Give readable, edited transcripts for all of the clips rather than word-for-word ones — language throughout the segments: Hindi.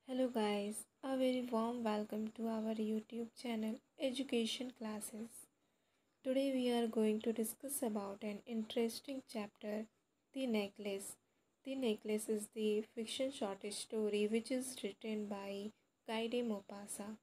Hello guys, a very warm welcome to our YouTube channel Education Classes. Today we are going to discuss about an interesting chapter, The Necklace. The Necklace is the fiction short story which is written by Guy de Maupassant.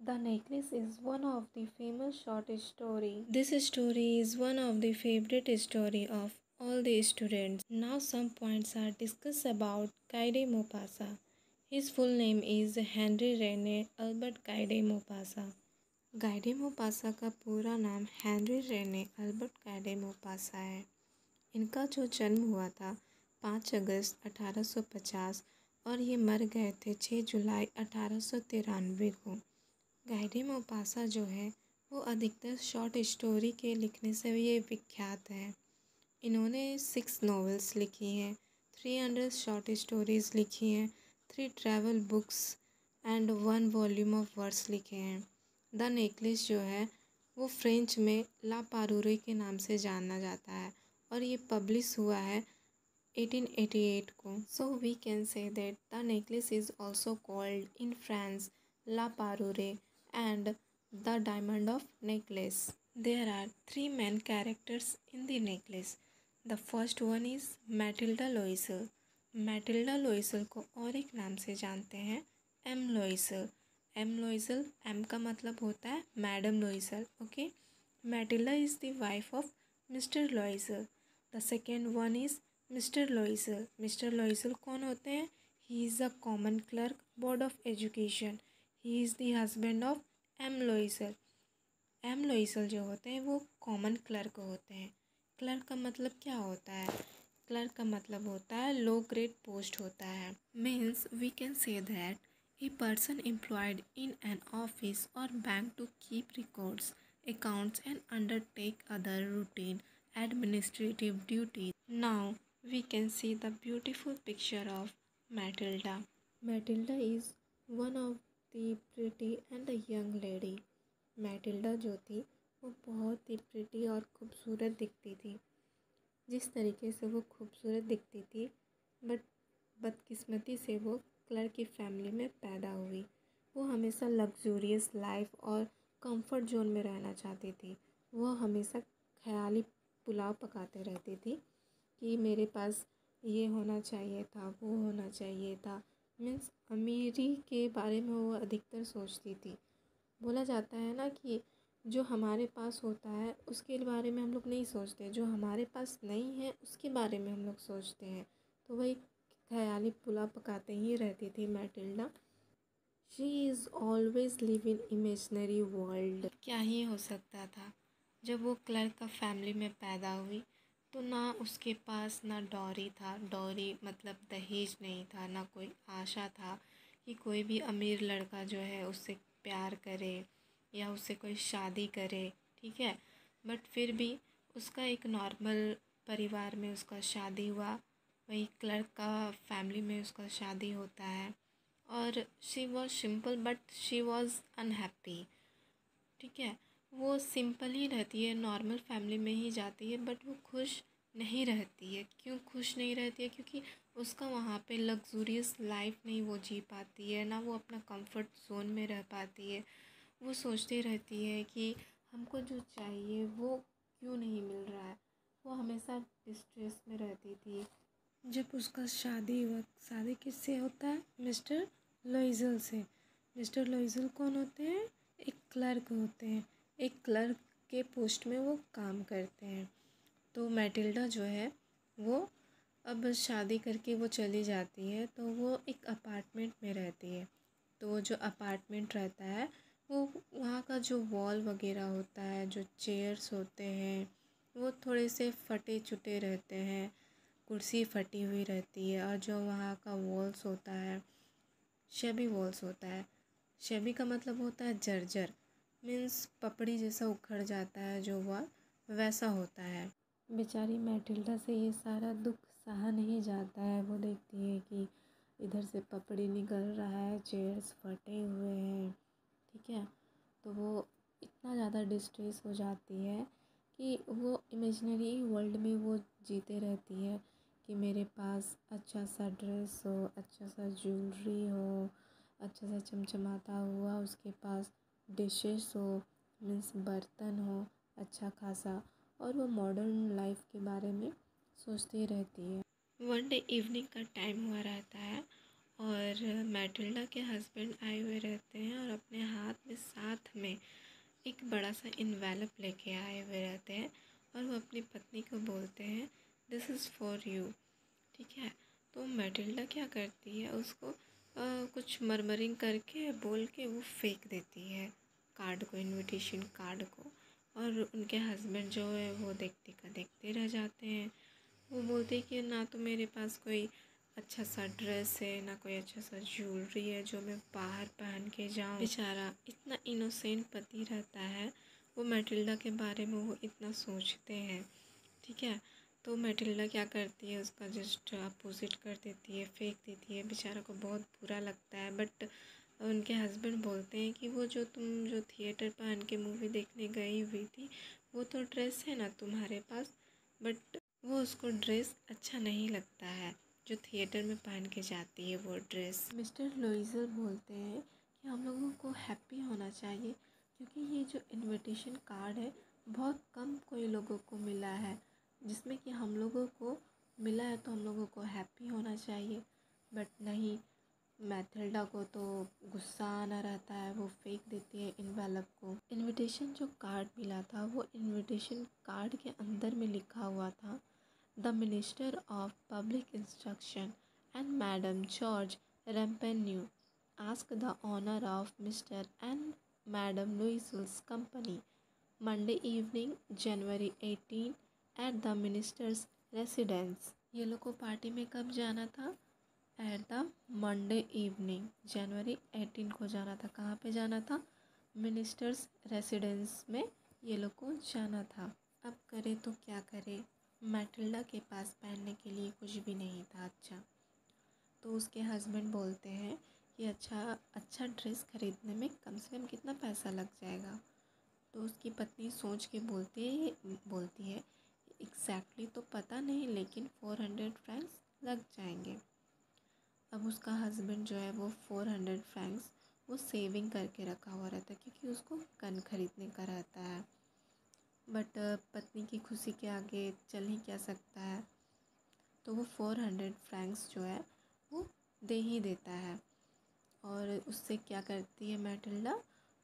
The Necklace is one of the famous short story. This story is one of the favorite story of all the students. Now some points are discussed about Guy de Maupassant. His full name is Henry Rene Albert Guy de Maupassant. Guy day Maupassant का पूरा नाम हेनरी रेने अल्बर्ट गाय डे मोपासा है। इनका जो जन्म हुआ था 5 अगस्त 1850 और ये मर गए थे 6 जुलाई 1893 को। गाय डे मोपासा जो है वो अधिकतर शॉर्ट स्टोरी के लिखने से ये विख्यात है। इन्होंने 6 नॉवेल्स लिखी हैं, 300 शॉर्ट स्टोरीज़ लिखी हैं, 3 travel books and 1 volume of words लिखे हैं। द नेकलेस जो है वो फ्रेंच में ला पारूरे के नाम से जाना जाता है और ये पब्लिश हुआ है 1888 को। So we can say that the necklace is also called in France la Parure and the diamond of necklace. There are 3 main characters in the necklace. The first one is Mathilde Loisel. Mathilde Loisel को और एक नाम से जानते हैं M Loisel. M Loisel, M का मतलब होता है Madam Loisel. Okay, Mathilde is the wife of Mr Loisel. The second one is mister लोइसल। Mister Loisel कौन होते हैं? He is a common clerk, board of education. He is the husband of M Loisel. M Loisel जो होते हैं वो कॉमन क्लर्क होते हैं। क्लर्क का मतलब क्या होता है? क्लर्क का मतलब होता है लो ग्रेड पोस्ट होता है। Means we can say that a person employed in an office or bank to keep records, accounts and undertake other routine administrative duties. Now we can see the beautiful picture of Matilda. Matilda is one of the pretty and a young lady. Matilda जो थी वो बहुत ही प्रिटी और खूबसूरत दिखती थी। जिस तरीके से वो खूबसूरत दिखती थी बट बदकिस्मती से वो क्लर्क की फैमिली में पैदा हुई। वो हमेशा लग्जूरियस लाइफ और कंफर्ट जोन में रहना चाहती थी। वो हमेशा ख्याली पुलाव पकाते रहती थी कि मेरे पास ये होना चाहिए था, वो होना चाहिए था। मीन्स अमीरी के बारे में वो अधिकतर सोचती थी। बोला जाता है ना कि जो हमारे पास होता है उसके बारे में हम लोग नहीं सोचते, जो हमारे पास नहीं है उसके बारे में हम लोग सोचते हैं। तो वही ख्याली पुलाव पकाते ही रहती थी Matilda. She is always live in imaginary world. क्या ही हो सकता था जब वो क्लर्क का फैमिली में पैदा हुई तो ना उसके पास ना डॉरी था। डॉरी मतलब दहेज नहीं था, ना कोई आशा था कि कोई भी अमीर लड़का जो है उससे प्यार करे या उससे कोई शादी करे। ठीक है, बट फिर भी उसका एक नॉर्मल परिवार में उसका शादी हुआ। वही क्लर्क का फैमिली में उसका शादी होता है और she was simple but she was unhappy. ठीक है, वो सिंपल ही रहती है, नॉर्मल फैमिली में ही जाती है बट वो खुश नहीं रहती है। क्यों खुश नहीं रहती है? क्योंकि उसका वहाँ पे लग्जूरियस लाइफ नहीं वो जी पाती है, ना वो अपना कंफर्ट जोन में रह पाती है। वो सोचती रहती है कि हमको जो चाहिए वो क्यों नहीं मिल रहा है। वो हमेशा डिस्ट्रेस में रहती थी। जब उसका शादी हुआ, शादी किससे होता है? मिस्टर लोइजल से। मिस्टर लोइजल कौन होते हैं? एक क्लर्क होते हैं। एक क्लर्क के पोस्ट में वो काम करते हैं। तो मैटिल्डा जो है वो अब शादी करके वो चली जाती है तो वो एक अपार्टमेंट में रहती है। तो जो अपार्टमेंट रहता है वो वहाँ का जो वॉल वगैरह होता है, जो चेयर्स होते हैं वो थोड़े से फटे चुटे रहते हैं, कुर्सी फटी हुई रहती है और जो वहाँ का वॉल्स होता है शेबी वॉल्स होता है। शेबी का मतलब होता है जर्जर, मीन्स पपड़ी जैसा उखड़ जाता है जो वॉल, वैसा होता है। बेचारी मैटिल्डा से ये सारा दुख सहा नहीं जाता है। वो देखती है कि इधर से पपड़ी निकल रहा है, चेयर्स फटे हुए हैं। ठीक है, तो वो इतना ज़्यादा डिस्ट्रेस हो जाती है कि वो इमेजिनरी वर्ल्ड में वो जीते रहती है कि मेरे पास अच्छा सा ड्रेस हो, अच्छा सा ज्वेलरी हो, अच्छा सा चमचमाता हुआ उसके पास डिशेस हो, मीन्स बर्तन हो अच्छा खासा, और वो मॉडर्न लाइफ के बारे में सोचती रहती है। वन डे इवनिंग का टाइम हुआ रहता है और मैटिल्डा के हस्बैंड आए हुए रहते हैं और अपने हाथ में साथ में एक बड़ा सा इन्वेलप लेके आए हुए रहते हैं और वो अपनी पत्नी को बोलते हैं दिस इज़ फॉर यू। ठीक है, तो मैटिल्डा क्या करती है, उसको कुछ मरमरिंग करके बोल के वो फेंक देती है कार्ड को, इनविटेशन कार्ड को, और उनके हस्बैंड जो है वो देखते का देखते रह जाते हैं। वो बोलते हैं कि ना तो मेरे पास कोई अच्छा सा ड्रेस है, ना कोई अच्छा सा ज्वेलरी है जो मैं बाहर पहन के जाऊँ। बेचारा इतना इनोसेंट पति रहता है, वो मैटिल्डा के बारे में वो इतना सोचते हैं। ठीक है, तो मैटिल्डा क्या करती है, उसका जस्ट अपोजिट कर देती है, फेंक देती है। बेचारा को बहुत बुरा लगता है, बट उनके हस्बैंड बोलते हैं कि वो जो तुम जो थिएटर पहन के मूवी देखने गई हुई थी वो तो ड्रेस है ना तुम्हारे पास, बट वो उसको ड्रेस अच्छा नहीं लगता है जो थिएटर में पहन के जाती है वो ड्रेस। मिस्टर लुइजर बोलते हैं कि हम लोगों को हैप्पी होना चाहिए क्योंकि ये जो इनविटेशन कार्ड है बहुत कम कोई लोगों को मिला है, जिसमें कि हम लोगों को मिला है, तो हम लोगों को हैप्पी होना चाहिए। बट नहीं, मैथिल्डा को तो गुस्सा आना रहता है, वो फेंक देती है इन्वेलप को। इनविटेशन जो कार्ड मिला था वो इनविटेशन कार्ड के अंदर में लिखा हुआ था the minister of public instruction and Madam George Ramponneau ask the honour of Mr and Madam Loisel's company Monday evening January 18 at the minister's residence. ये लोग को पार्टी में कब जाना था? At the Monday evening January 18 को जाना था। कहाँ पे जाना था? मिनिस्टर्स रेसिडेंस में ये लोग को जाना था। अब करे तो क्या करे, मैटिल्डा के पास पहनने के लिए कुछ भी नहीं था अच्छा। तो उसके हस्बैंड बोलते हैं कि अच्छा ड्रेस खरीदने में कम से कम कितना पैसा लग जाएगा। तो उसकी पत्नी सोच के बोलती है एग्जैक्टली तो पता नहीं, लेकिन 400 फ्रैंक्स लग जाएंगे। अब उसका हस्बैंड जो है वो 400 फ्रैंक्स वो सेविंग करके रखा हुआ रहता है क्योंकि उसको गन खरीदने का रहता है। बट पत्नी की खुशी के आगे चल ही क्या सकता है, तो वो 400 फ्रैंक्स जो है वो दे ही देता है। और उससे क्या करती है मैटिल्डा,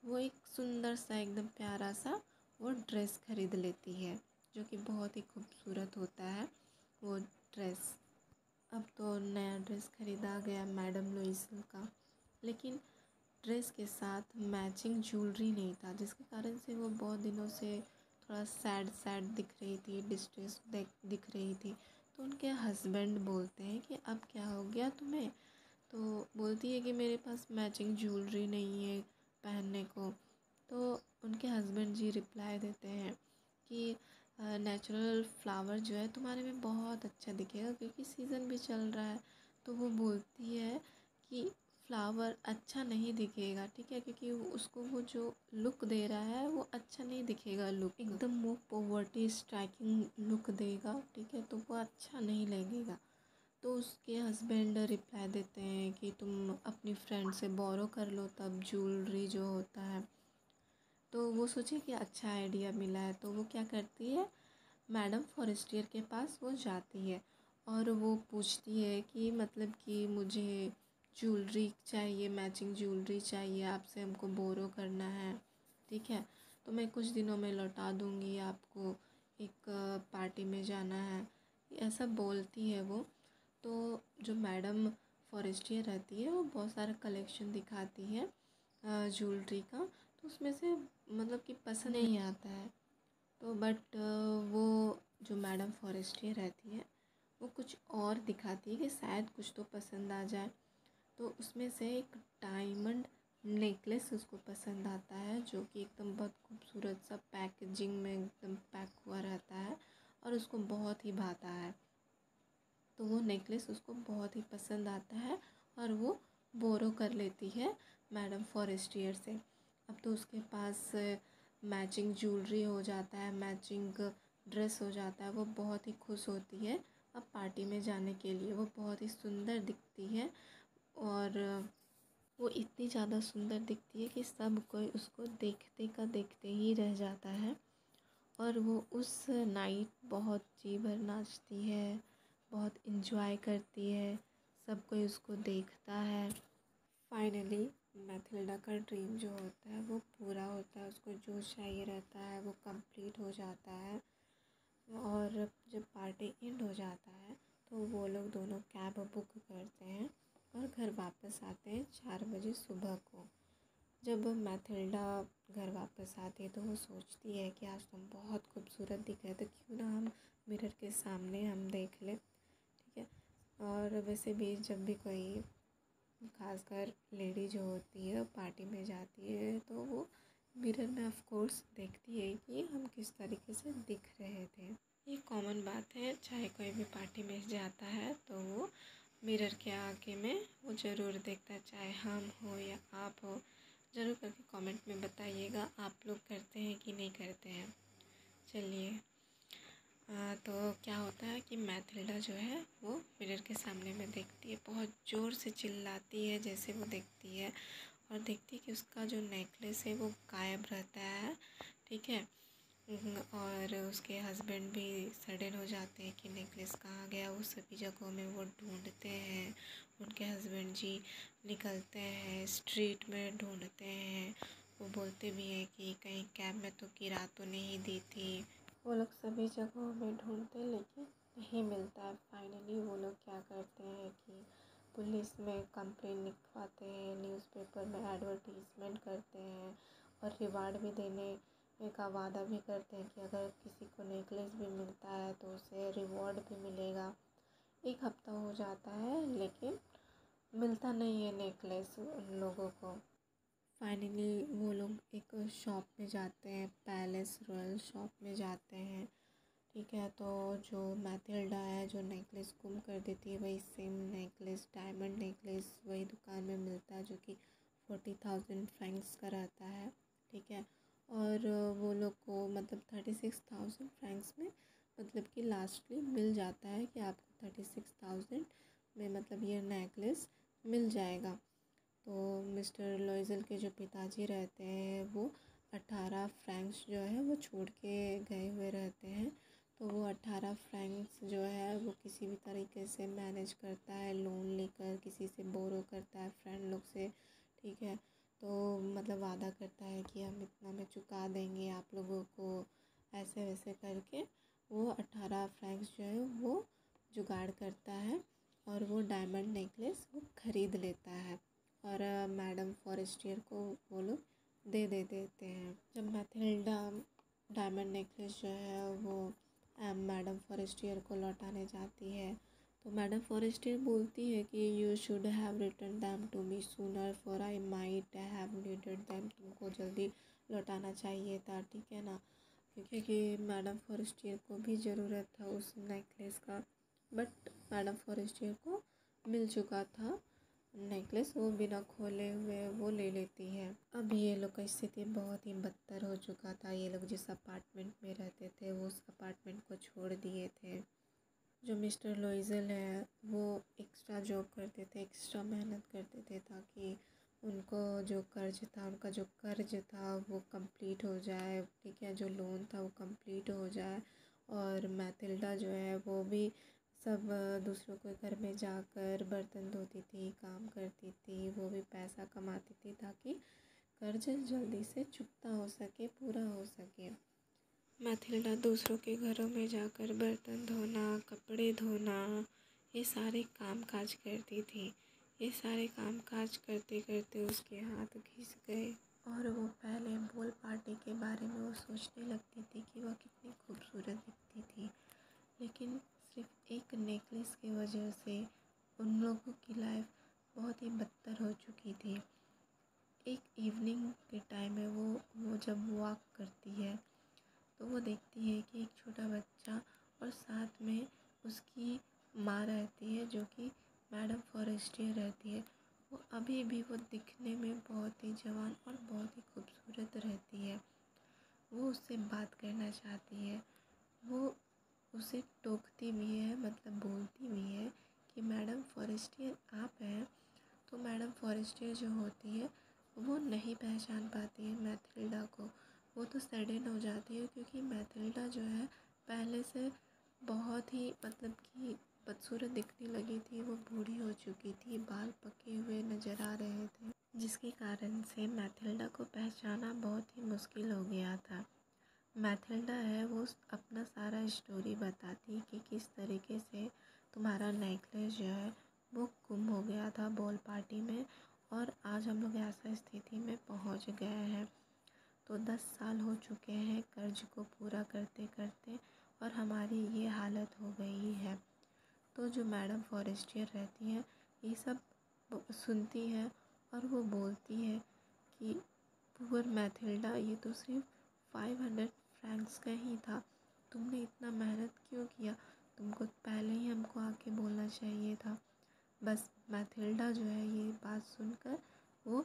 वो एक सुंदर सा एकदम प्यारा सा वो ड्रेस खरीद लेती है जो कि बहुत ही खूबसूरत होता है वो ड्रेस। अब तो नया ड्रेस खरीदा गया मैडम लुइसल का, लेकिन ड्रेस के साथ मैचिंग ज्वेलरी नहीं था, जिसके कारण से वो बहुत दिनों से थोड़ा सैड दिख रही थी, डिस्ट्रेस दिख रही थी। तो उनके हस्बैंड बोलते हैं कि अब क्या हो गया तुम्हें? तो बोलती है कि मेरे पास मैचिंग ज्वेलरी नहीं है पहनने को। तो उनके हस्बैंड जी रिप्लाई देते हैं कि नेचुरल फ्लावर जो है तुम्हारे में बहुत अच्छा दिखेगा क्योंकि सीज़न भी चल रहा है। तो वो बोलती है कि फ्लावर अच्छा नहीं दिखेगा, ठीक है, क्योंकि उसको वो जो लुक दे रहा है वो अच्छा नहीं दिखेगा, लुक एकदम वो पॉवर्टी स्ट्राइकिंग लुक देगा, ठीक है, तो वो अच्छा नहीं लगेगा। तो उसके हस्बैंड रिप्लाई देते हैं कि तुम अपनी फ्रेंड से बोरो कर लो तब ज्वेलरी जो होता है। तो वो सोचे कि अच्छा आइडिया मिला है, तो वो क्या करती है, मैडम फॉरेस्टियर के पास वो जाती है और वो पूछती है कि मतलब कि मुझे ज्वेलरी चाहिए, मैचिंग ज्वेलरी चाहिए, आपसे हमको बोरो करना है, ठीक है, तो मैं कुछ दिनों में लौटा दूँगी आपको, एक पार्टी में जाना है, ऐसा बोलती है वो। तो जो मैडम फॉरेस्टियर रहती है वो बहुत सारा कलेक्शन दिखाती है ज्वेलरी का, तो उसमें से मतलब कि पसंद नहीं आता है। तो बट वो जो मैडम फॉरेस्टियर रहती है वो कुछ और दिखाती है कि शायद कुछ तो पसंद आ जाए। तो उसमें से एक डायमंड नेकलेस उसको पसंद आता है जो कि एकदम बहुत खूबसूरत सा पैकेजिंग में एकदम पैक हुआ रहता है और उसको बहुत ही भाता है। तो वो नेकलेस उसको बहुत ही पसंद आता है और वो बोरो कर लेती है मैडम फॉरेस्टियर से। अब तो उसके पास मैचिंग ज्वेलरी हो जाता है, मैचिंग ड्रेस हो जाता है, वो बहुत ही खुश होती है अब पार्टी में जाने के लिए वो बहुत ही सुंदर दिखती है और वो इतनी ज़्यादा सुंदर दिखती है कि सब कोई उसको देखते का देखते ही रह जाता है। और वो उस नाइट बहुत जी भर नाचती है, बहुत इन्जॉय करती है, सब कोई उसको देखता है। फाइनली मैथिल्डा का ड्रीम जो होता है वो पूरा होता है, उसको जो चाहिए रहता है वो कंप्लीट हो जाता है। और जब पार्टी एंड हो जाता है तो वो लोग दोनों कैब बुक करते हैं और घर वापस आते हैं 4 बजे सुबह को। जब मैथिल्डा घर वापस आती है तो वो सोचती है कि आज तुम बहुत खूबसूरत दिख रहे, तो क्यों ना हम मिरर के सामने हम देख लें, ठीक है। और वैसे भी जब भी कोई खासकर लेडी जो होती है पार्टी में जाती है तो वो मिरर में ऑफ कोर्स देखती है कि हम किस तरीके से दिख रहे थे। ये कॉमन बात है, चाहे कोई भी पार्टी में जाता है तो वो मिरर के आगे में वो ज़रूर देखता है, चाहे हम हो या आप हो। ज़रूर करके कमेंट में बताइएगा आप लोग करते हैं कि नहीं करते हैं। चलिए, तो क्या होता है कि मैथिल्डा जो है वो मिरर के सामने में देखती है, बहुत ज़ोर से चिल्लाती है जैसे वो देखती है, और देखती है कि उसका जो नेकलेस है वो गायब रहता है, ठीक है। और उसके हस्बैंड भी सडन हो जाते हैं कि नेकलेस कहाँ गया। वो सभी जगहों में वो ढूंढते हैं, उनके हस्बैंड जी निकलते हैं स्ट्रीट में ढूंढते हैं। वो बोलते भी हैं कि कहीं कैब में तो गिरा तो नहीं दी थी। वो लोग सभी जगहों में ढूंढते लेकिन नहीं मिलता है। फाइनली वो लोग क्या करते हैं कि पुलिस में कंप्लेन लिखवाते हैं, न्यूज़पेपर में एडवर्टीज़मेंट करते हैं और रिवार्ड भी देने का वादा भी करते हैं कि अगर किसी को नेकलेस भी मिलता है तो उसे रिवॉर्ड भी मिलेगा। 1 हफ्ता हो जाता है लेकिन मिलता नहीं है नेकलेस उन लोगों को। फाइनली वो लोग एक शॉप में जाते हैं, पैलेस रॉयल शॉप में जाते हैं, ठीक है। तो जो मैथिल्डा है जो नेकलेस गुम कर देती है वही सेम नेकलेस, डायमंड नेकलेस वही दुकान में मिलता है जो कि 40,000 फ्रैंक्स का रहता है, ठीक है। और वो लोग को मतलब 36,000 फ्रैंक्स में मतलब कि लास्टली मिल जाता है कि आपको 36,000 में मतलब ये नेकलेस मिल जाएगा। तो मिस्टर लॉयज़ल के जो पिताजी रहते हैं वो 18 फ्रैंक्स जो है वो छोड़ के गए हुए रहते हैं। तो वो 18 फ्रैंक्स जो है वो किसी भी तरीके से मैनेज करता है, लोन लेकर किसी से बोरो करता है फ्रेंड लोग से, ठीक है। तो मतलब वादा करता है कि हम इतना में चुका देंगे आप लोगों को, ऐसे वैसे करके वो 18 फ्रैंक्स जो है वो जुगाड़ करता है और वो डायमंड नेकलेस वो ख़रीद लेता है और मैडम फॉरेस्टियर को वो लोग दे देते हैं। जब मैथिल्डा डायमंड नेकलेस जो है वो मैडम फॉरेस्टियर को लौटाने जाती है तो मैडम फॉरेस्टियर बोलती है कि you should have return them to me sooner for I might have needed them. तुमको जल्दी लौटाना चाहिए था, ठीक है ना, क्योंकि मैडम फॉरेस्टियर को भी ज़रूरत था उस नेकलेस का। बट मैडम फॉरेस्टियर को मिल चुका था नेकलेस, वो बिना खोले हुए वो ले लेती है। अब ये लोग का स्थिति बहुत ही बदतर हो चुका था। ये लोग जिस अपार्टमेंट में रहते थे वो उस अपार्टमेंट को छोड़ दिए थे। जो मिस्टर लॉयज़ल है वो एक्स्ट्रा जॉब करते थे, एक्स्ट्रा मेहनत करते थे ताकि उनको जो कर्ज था वो कंप्लीट हो जाए, ठीक है, जो लोन था वो कंप्लीट हो जाए। और मैथिल्डा जो है वो भी सब दूसरों के घर में जाकर बर्तन धोती थी, काम करती थी, वो भी पैसा कमाती थी ताकि कर्ज जल्दी से चुकता हो सके, पूरा हो सके। मैथिल्डा दूसरों के घरों में जाकर बर्तन धोना, कपड़े धोना, ये सारे काम काज करती थी। ये सारे काम काज करते करते उसके हाथ घिस गए और वो पहले बोल पार्टी के बारे में वो सोचने लगती थी कि वह कितनी खूबसूरत दिखती थी, लेकिन सिर्फ एक नेकलेस की वजह से उन लोगों की लाइफ बहुत ही बदतर हो चुकी थी। एक इवनिंग के टाइम में वो जब वॉक करती है तो वो देखती है कि एक छोटा बच्चा और साथ में उसकी माँ रहती है जो कि मैडम फॉरेस्टियर रहती है। वो अभी भी वो दिखने में बहुत ही जवान और बहुत ही खूबसूरत रहती है। वो उससे बात करना चाहती है। वो उसे टोकती भी है, मतलब बोलती भी है कि मैडम फॉरेस्टियर आप हैं। तो मैडम फॉरेस्टियर जो होती है वो नहीं पहचान पाती है मैथिल्डा को। वो तो सडन हो जाती है, क्योंकि मैथिल्डा जो है पहले से बहुत ही मतलब कि बदसूरत दिखने लगी थी। वो बूढ़ी हो चुकी थी, बाल पके हुए नज़र आ रहे थे, जिसके कारण से मैथिल्डा को पहचाना बहुत ही मुश्किल हो गया था। मैथिल्डा है वो अपना सारा स्टोरी बताती कि किस तरीके से तुम्हारा नेकलेस जो है वो गुम हो गया था बॉल पार्टी में, और आज हम लोग ऐसा स्थिति में पहुंच गए हैं। तो 10 साल हो चुके हैं कर्ज को पूरा करते करते, और हमारी ये हालत हो गई है। तो जो मैडम फॉरेस्टियर रहती हैं ये सब सुनती है, और वो बोलती है कि पुअर मैथिल्डा, ये तो सिर्फ 500 फ्रैंक्स का ही था, तुमने इतना मेहनत क्यों किया, तुमको पहले ही हमको आके बोलना चाहिए था। बस मैथिल्डा जो है ये बात सुनकर वो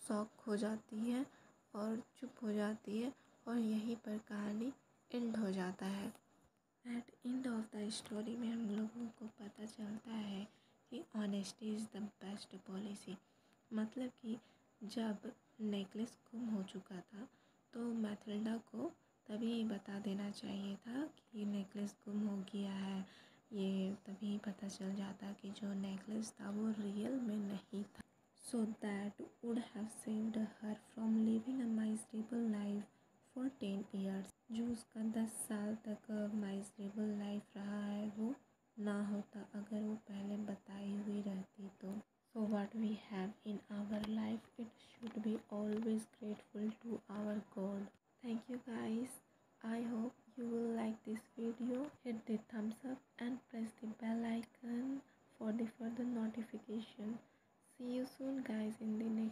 शॉक हो जाती है और चुप हो जाती है, और यहीं पर कहानी एंड हो जाता है। At end of the story में हम लोगों को पता चलता है कि honesty is the best policy. मतलब कि जब नेकलेस गुम हो चुका था तो मैथिल्डा को तभी बता देना चाहिए था कि नेकलेस गुम हो गया है। ये तभी पता चल जाता कि जो नेकलेस था वो रियल में नहीं था। So that would have saved her from living a miserable life for 10 years. जो उसका 10 साल तक माइजरेबल लाइफ रहा है वो ना होता अगर वो पहले बताई हुई रहती तो। So what we have in our life, it should be always grateful to our God. Thank you guys. I hope you will like this video. Hit the thumbs up and press the bell icon for the further notification. See you soon guys in the next